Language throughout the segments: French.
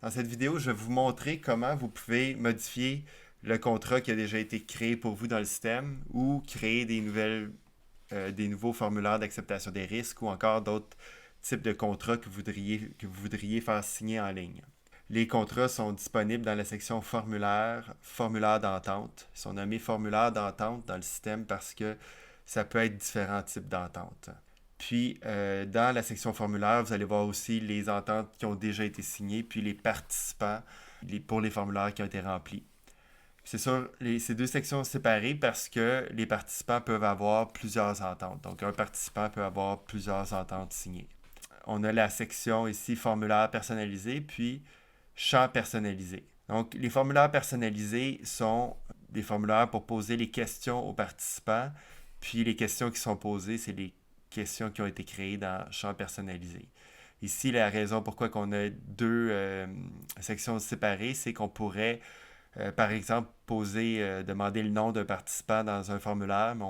Dans cette vidéo, je vais vous montrer comment vous pouvez modifier le contrat qui a déjà été créé pour vous dans le système ou créer des nouveaux formulaires d'acceptation des risques ou encore d'autres types de contrats que vous voudriez faire signer en ligne. Les contrats sont disponibles dans la section formulaire, formulaire d'entente. Ils sont nommés formulaires d'entente dans le système parce que ça peut être différents types d'ententes. Puis, dans la section formulaire, vous allez voir aussi les ententes qui ont déjà été signées, puis les participants pour les formulaires qui ont été remplis. C'est sûr, ces deux sections sont séparées parce que les participants peuvent avoir plusieurs ententes. Donc, un participant peut avoir plusieurs ententes signées. On a la section ici formulaire personnalisé, puis champ personnalisé. Donc, les formulaires personnalisés sont des formulaires pour poser les questions aux participants, puis les questions qui sont posées, c'est les questions qui ont été créées dans champ personnalisé. Ici, la raison pourquoi on a deux sections séparées, c'est qu'on pourrait, par exemple, demander le nom d'un participant dans un formulaire, mais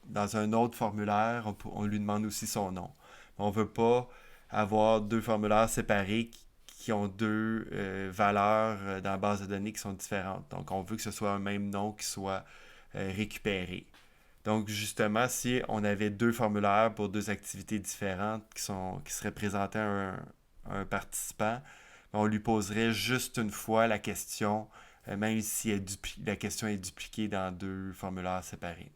dans un autre formulaire, on lui demande aussi son nom. On ne veut pas avoir deux formulaires séparés qui ont deux valeurs dans la base de données qui sont différentes. Donc, on veut que ce soit un même nom qui soit récupéré. Donc, justement, si on avait deux formulaires pour deux activités différentes qui seraient présentées à un participant, on lui poserait juste une fois la question, même si la question est dupliquée dans deux formulaires séparés.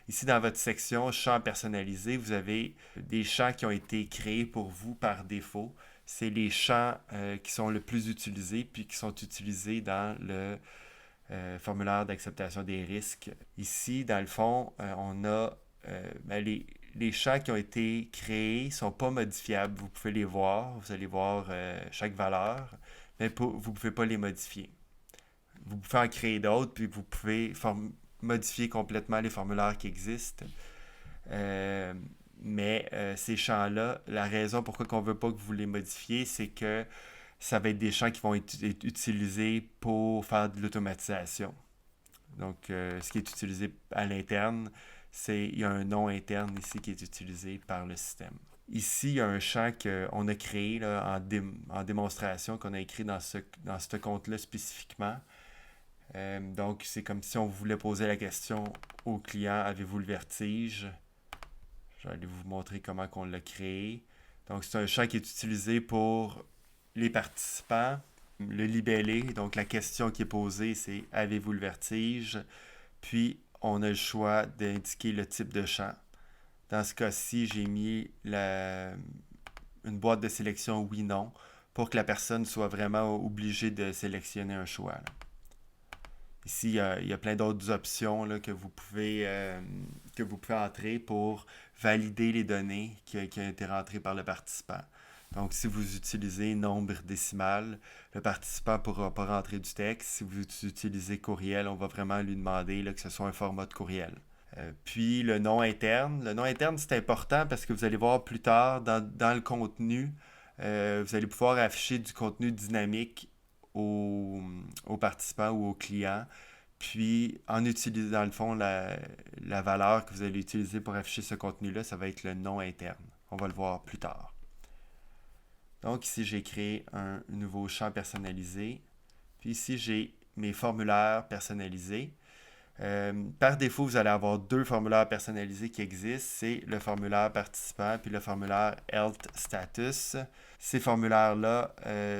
Ici, dans votre section champs personnalisés, vous avez des champs qui ont été créés pour vous par défaut. C'est les champs qui sont le plus utilisés puis qui sont utilisés dans le formulaire d'acceptation des risques. Ici, dans le fond, on a les champs qui ont été créés ne sont pas modifiables. Vous pouvez les voir, vous allez voir chaque valeur, mais vous ne pouvez pas les modifier. Vous pouvez en créer d'autres, puis vous pouvez modifier complètement les formulaires qui existent. Euh, mais ces champs-là, la raison pourquoi on ne veut pas que vous les modifiez, c'est que ça va être des champs qui vont être utilisés pour faire de l'automatisation. Donc, ce qui est utilisé à l'interne, il y a un nom interne ici qui est utilisé par le système. Ici, il y a un champ qu'on a créé là, en démonstration, qu'on a écrit dans ce compte-là spécifiquement. Donc, c'est comme si on voulait poser la question au client, avez-vous le vertige? Je vais aller vous montrer comment on l'a créé. Donc, c'est un champ qui est utilisé pour les participants. Le libellé, donc la question qui est posée, c'est avez-vous le vertige? Puis, on a le choix d'indiquer le type de champ. Dans ce cas-ci, j'ai mis une boîte de sélection oui-non pour que la personne soit vraiment obligée de sélectionner un choix. Là. Ici, il y a plein d'autres options là, que vous pouvez entrer pour valider les données qui ont été rentrées par le participant. Donc, si vous utilisez nombre décimal, le participant ne pourra pas rentrer du texte. Si vous utilisez courriel, on va vraiment lui demander là, que ce soit un format de courriel. Puis le nom interne. Le nom interne, c'est important parce que vous allez voir plus tard dans le contenu, vous allez pouvoir afficher du contenu dynamique aux participants ou aux clients. Puis, en utilisant, dans le fond, la valeur que vous allez utiliser pour afficher ce contenu-là, ça va être le nom interne. On va le voir plus tard. Donc, ici, j'ai créé un nouveau champ personnalisé. Puis ici, j'ai mes formulaires personnalisés. Par défaut, vous allez avoir deux formulaires personnalisés qui existent. C'est le formulaire participant puis le formulaire Health Status. Ces formulaires-là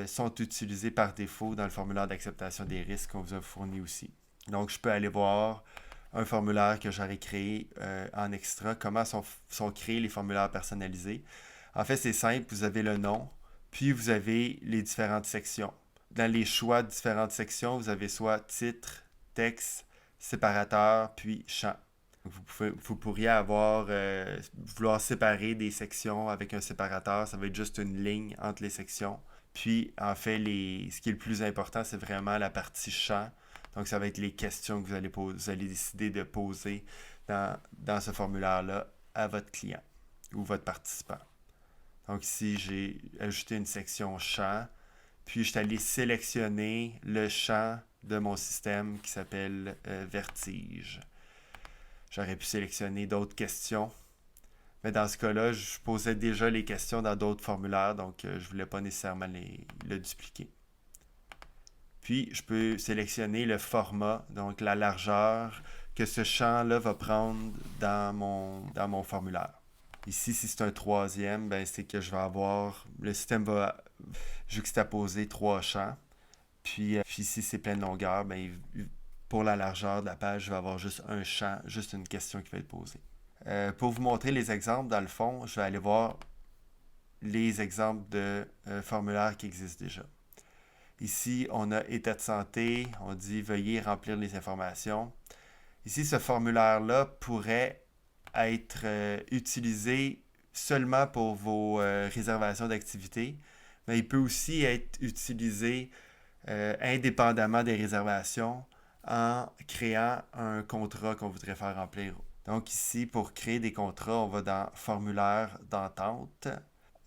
sont utilisés par défaut dans le formulaire d'acceptation des risques qu'on vous a fourni aussi. Donc, je peux aller voir un formulaire que j'aurais créé en extra, comment sont créés les formulaires personnalisés. En fait, c'est simple, vous avez le nom, puis vous avez les différentes sections. Dans les choix de différentes sections, vous avez soit titre, texte, séparateur, puis champ. Vous pourriez vouloir séparer des sections avec un séparateur, ça va être juste une ligne entre les sections. Puis, en fait, ce qui est le plus important, c'est vraiment la partie champ. Donc, ça va être les questions que vous allez décider de poser dans ce formulaire-là à votre client ou votre participant. Donc, ici, j'ai ajouté une section champ. Puis, je suis allé sélectionner le champ de mon système qui s'appelle Vertige. J'aurais pu sélectionner d'autres questions. Mais dans ce cas-là, je posais déjà les questions dans d'autres formulaires, donc je ne voulais pas nécessairement le dupliquer. Puis, je peux sélectionner le format, donc la largeur que ce champ-là va prendre dans mon formulaire. Ici, si c'est un troisième, ben, c'est que je vais avoir... Le système va juxtaposer 3 champs. Puis si c'est pleine longueur, ben, pour la largeur de la page, je vais avoir juste un champ, juste une question qui va être posée. Pour vous montrer les exemples, dans le fond, je vais aller voir les exemples de formulaires qui existent déjà. Ici, on a état de santé, on dit veuillez remplir les informations. Ici, ce formulaire-là pourrait être utilisé seulement pour vos réservations d'activités, mais il peut aussi être utilisé indépendamment des réservations en créant un contrat qu'on voudrait faire remplir. Donc ici, pour créer des contrats, on va dans formulaire d'entente.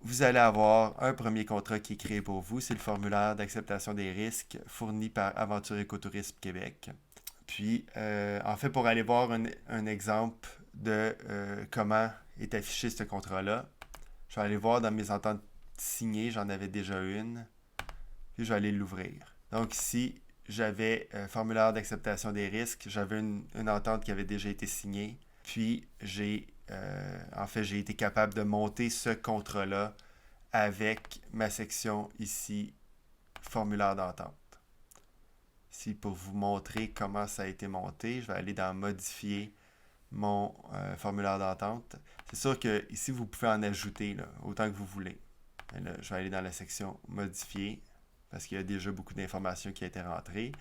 Vous allez avoir un premier contrat qui est créé pour vous. C'est le formulaire d'acceptation des risques fourni par Aventure Écotourisme Québec. Puis, en fait, pour aller voir un exemple de comment est affiché ce contrat-là, je vais aller voir dans mes ententes signées. J'en avais déjà une. Puis, je vais aller l'ouvrir. Donc ici, j'avais formulaire d'acceptation des risques. J'avais une entente qui avait déjà été signée. Puis, j'ai été capable de monter ce contrat-là avec ma section ici, formulaire d'entente. Ici, pour vous montrer comment ça a été monté, je vais aller dans modifier mon formulaire d'entente. C'est sûr que ici, vous pouvez en ajouter là, autant que vous voulez. Là, je vais aller dans la section modifier parce qu'il y a déjà beaucoup d'informations qui ont été rentrées.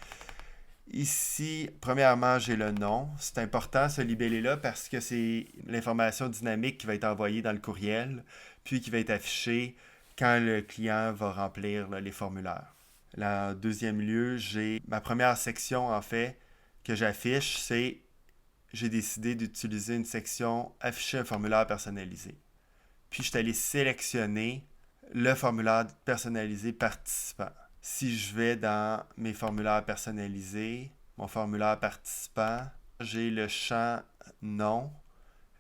Ici, premièrement, j'ai le nom. C'est important ce libellé-là parce que c'est l'information dynamique qui va être envoyée dans le courriel, puis qui va être affichée quand le client va remplir là, les formulaires. En deuxième lieu, j'ai ma première section, en fait, que j'affiche, c'est j'ai décidé d'utiliser une section afficher un formulaire personnalisé. Puis, je suis allé sélectionner le formulaire personnalisé participant. Si je vais dans mes formulaires personnalisés, mon formulaire participant, j'ai le champ nom,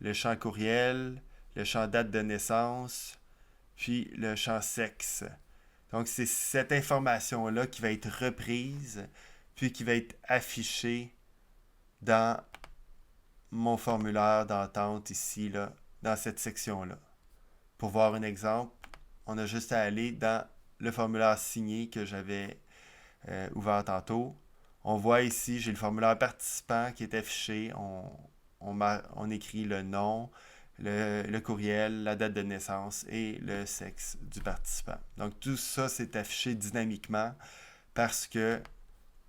le champ courriel, le champ date de naissance, puis le champ sexe. Donc, c'est cette information-là qui va être reprise, puis qui va être affichée dans mon formulaire d'entente ici, là, dans cette section-là. Pour voir un exemple, on a juste à aller dans le formulaire signé que j'avais ouvert tantôt. On voit ici, j'ai le formulaire participant qui est affiché. On écrit le nom, le courriel, la date de naissance et le sexe du participant. Donc tout ça, c'est affiché dynamiquement parce que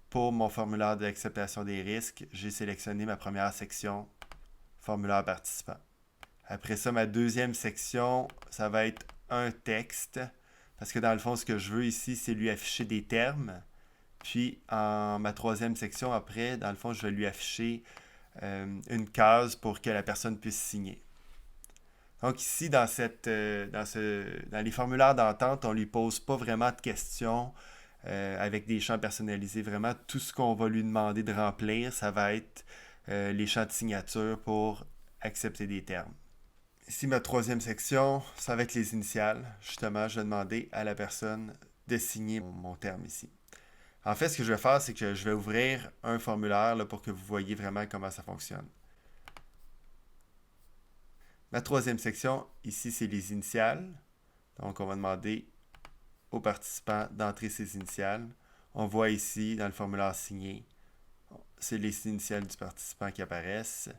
pour mon formulaire d'acceptation des risques, j'ai sélectionné ma première section, formulaire participant. Après ça, ma deuxième section, ça va être un texte. Parce que dans le fond, ce que je veux ici, c'est lui afficher des termes. Puis, en ma troisième section, après, dans le fond, je vais lui afficher une case pour que la personne puisse signer. Donc ici, dans les formulaires d'entente, on ne lui pose pas vraiment de questions avec des champs personnalisés. Vraiment, tout ce qu'on va lui demander de remplir, ça va être les champs de signature pour accepter des termes. Ici, ma troisième section, ça va être les initiales. Justement, je vais demander à la personne de signer mon terme ici. En fait, ce que je vais faire, c'est que je vais ouvrir un formulaire là, pour que vous voyez vraiment comment ça fonctionne. Ma troisième section, ici, c'est les initiales. Donc, on va demander au participant d'entrer ses initiales. On voit ici, dans le formulaire signé, c'est les initiales du participant qui apparaissent.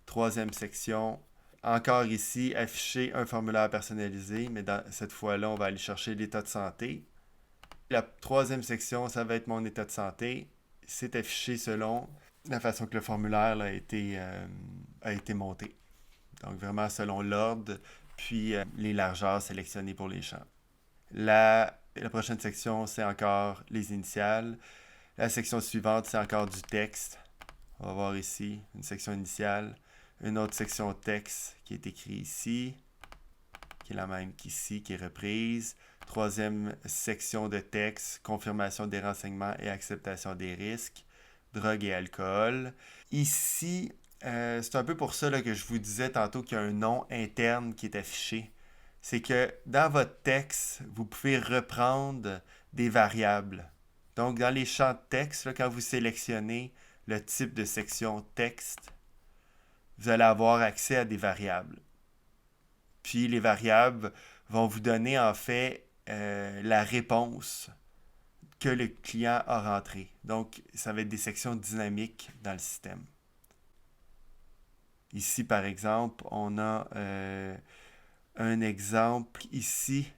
Troisième section, encore ici, afficher un formulaire personnalisé, mais cette fois-là, on va aller chercher l'état de santé. La troisième section, ça va être mon état de santé. C'est affiché selon la façon que le formulaire là, a été monté. Donc vraiment selon l'ordre, puis les largeurs sélectionnées pour les champs. La prochaine section, c'est encore les initiales. La section suivante, c'est encore du texte. On va voir ici une section initiale. Une autre section texte qui est écrite ici, qui est la même qu'ici, qui est reprise. Troisième section de texte, confirmation des renseignements et acceptation des risques, drogue et alcool. Ici, c'est un peu pour ça là, que je vous disais tantôt qu'il y a un nom interne qui est affiché. C'est que dans votre texte, vous pouvez reprendre des variables Donc, dans les champs de texte, là, quand vous sélectionnez le type de section texte, vous allez avoir accès à des variables. Puis les variables vont vous donner en fait la réponse que le client a rentrée. Donc, ça va être des sections dynamiques dans le système. Ici, par exemple, on a un exemple ici.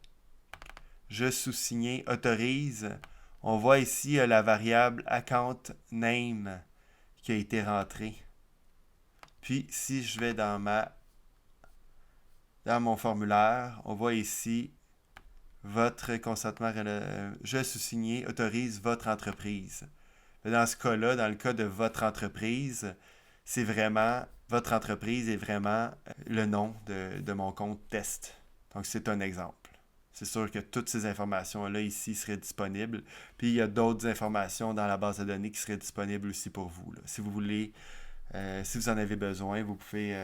Je sous-signé autorise. On voit ici la variable account name qui a été rentrée. Puis, si je vais dans mon formulaire, on voit ici votre consentement, je sous-signé autorise votre entreprise. Dans ce cas-là, dans le cas de votre entreprise, c'est vraiment, votre entreprise est vraiment le nom de mon compte test. Donc, c'est un exemple. C'est sûr que toutes ces informations-là ici seraient disponibles. Puis, il y a d'autres informations dans la base de données qui seraient disponibles aussi pour vous. Là. Si vous voulez, si vous en avez besoin, vous pouvez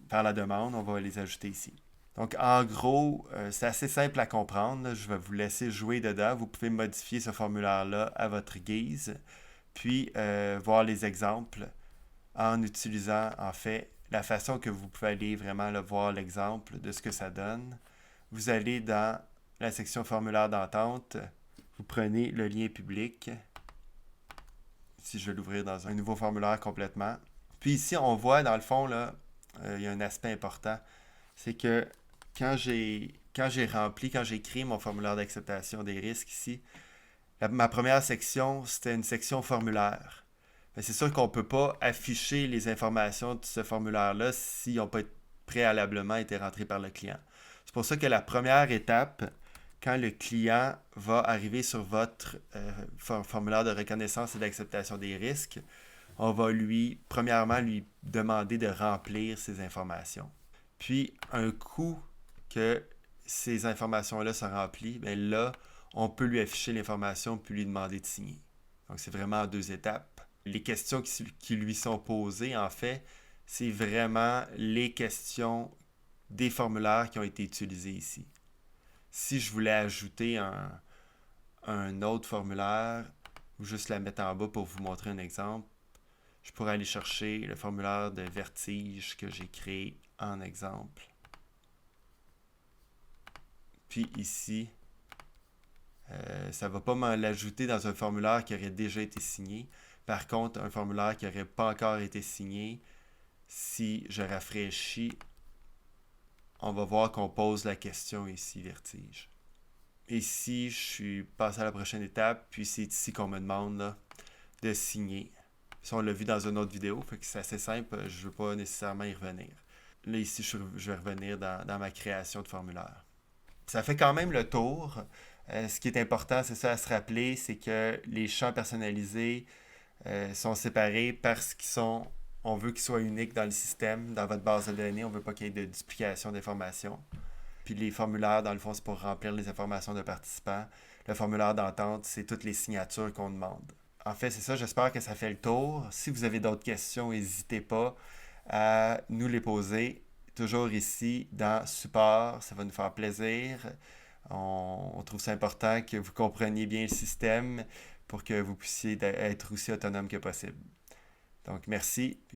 faire la demande. On va les ajouter ici. Donc, en gros, c'est assez simple à comprendre. Là. Je vais vous laisser jouer dedans. Vous pouvez modifier ce formulaire-là à votre guise. Puis, voir les exemples en utilisant, en fait, la façon que vous pouvez aller vraiment là, voir l'exemple de ce que ça donne. Vous allez dans la section formulaire d'entente. Vous prenez le lien public. Ici, je vais l'ouvrir dans un nouveau formulaire complètement. Puis ici, on voit, dans le fond, là, il y a un aspect important. C'est que quand j'ai créé mon formulaire d'acceptation des risques ici, ma première section, c'était une section formulaire. Mais c'est sûr qu'on ne peut pas afficher les informations de ce formulaire-là s'ils n'ont pas préalablement été rentrés par le client. C'est pour ça que la première étape, quand le client va arriver sur votre formulaire de reconnaissance et d'acceptation des risques, on va premièrement lui demander de remplir ces informations. Puis, un coup que ces informations-là sont remplies, bien là, on peut lui afficher l'information puis lui demander de signer. Donc, c'est vraiment en 2 étapes. Les questions qui lui sont posées, en fait, c'est vraiment les questions des formulaires qui ont été utilisés ici. Si je voulais ajouter un autre formulaire, ou juste la mettre en bas pour vous montrer un exemple, je pourrais aller chercher le formulaire de vertige que j'ai créé en exemple. Puis ici, ça ne va pas me l'ajouter dans un formulaire qui aurait déjà été signé. Par contre, un formulaire qui n'aurait pas encore été signé, si je rafraîchis, on va voir qu'on pose la question ici, vertige. Ici, je suis passé à la prochaine étape, puis c'est ici qu'on me demande là, de signer. Ça, on l'a vu dans une autre vidéo, fait que c'est assez simple, je ne veux pas nécessairement y revenir. Là, ici, je vais revenir dans ma création de formulaire. Ça fait quand même le tour. Ce qui est important, c'est ça à se rappeler, c'est que les champs personnalisés sont séparés parce on veut qu'ils soient uniques dans le système, dans votre base de données. On ne veut pas qu'il y ait de duplication d'informations. Puis les formulaires, dans le fond, c'est pour remplir les informations de participants. Le formulaire d'entente, c'est toutes les signatures qu'on demande. En fait, c'est ça. J'espère que ça fait le tour. Si vous avez d'autres questions, n'hésitez pas à nous les poser. Toujours ici dans Support. Ça va nous faire plaisir. On trouve ça important que vous compreniez bien le système pour que vous puissiez être aussi autonome que possible. Donc, merci.